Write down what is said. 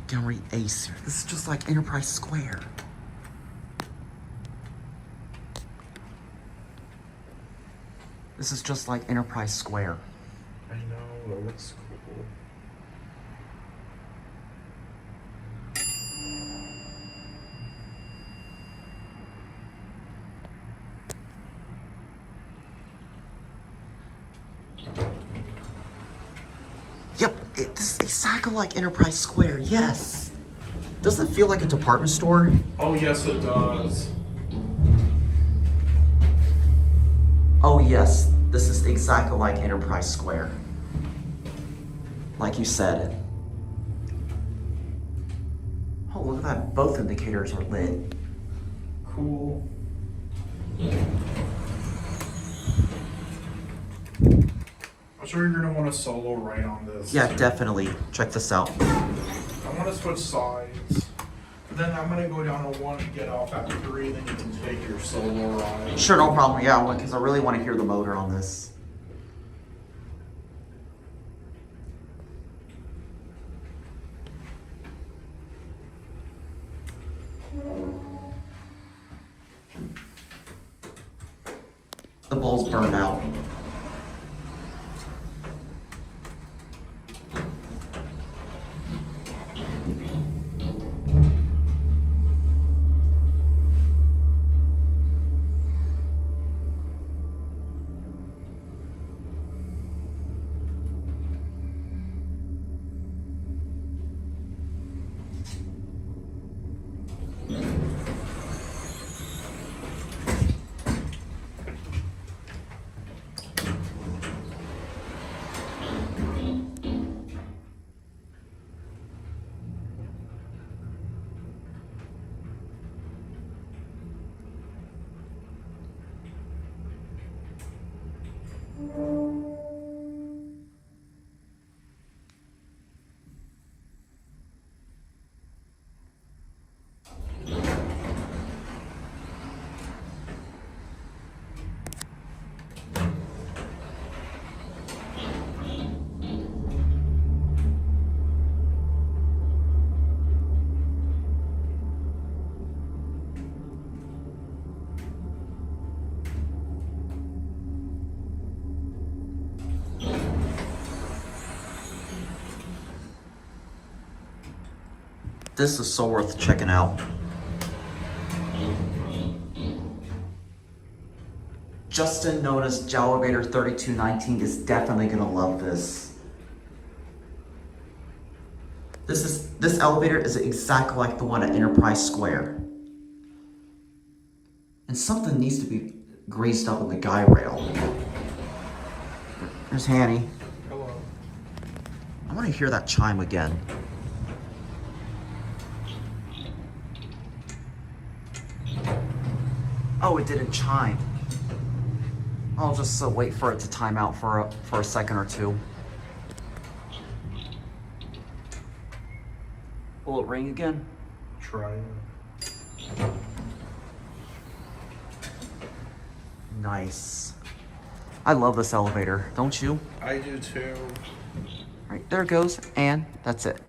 Montgomery Ace here. This is just like Enterprise Square. This is just like Enterprise Square. I know, that looks cool. Yep, this is exactly like Enterprise Square, yes. Doesn't it feel like a department store? Oh, yes, it does. Oh yes, this is exactly like Enterprise Square. Like you said. Oh, look at that, both indicators are lit. Cool. I'm sure you're gonna want to solo right on this. Yeah, definitely. Check this out. I want to switch sides. Then I'm gonna go down to 1 and get off at 3, then you can take your solo ride. Sure, no problem. Yeah, because I really want to hear the motor on this. The ball's burned out. This is so worth checking out. Justin, known as JimLiElevator 3219, is definitely gonna love this. This elevator is exactly like the one at Enterprise Square. And something needs to be greased up in the guy rail. There's Hanny. Hello. I want to hear that chime again. Oh, it didn't chime. I'll just wait for it to time out for a second or two. Will it ring again? Try it. Nice. I love this elevator, don't you? I do too. All right, there it goes, and that's it.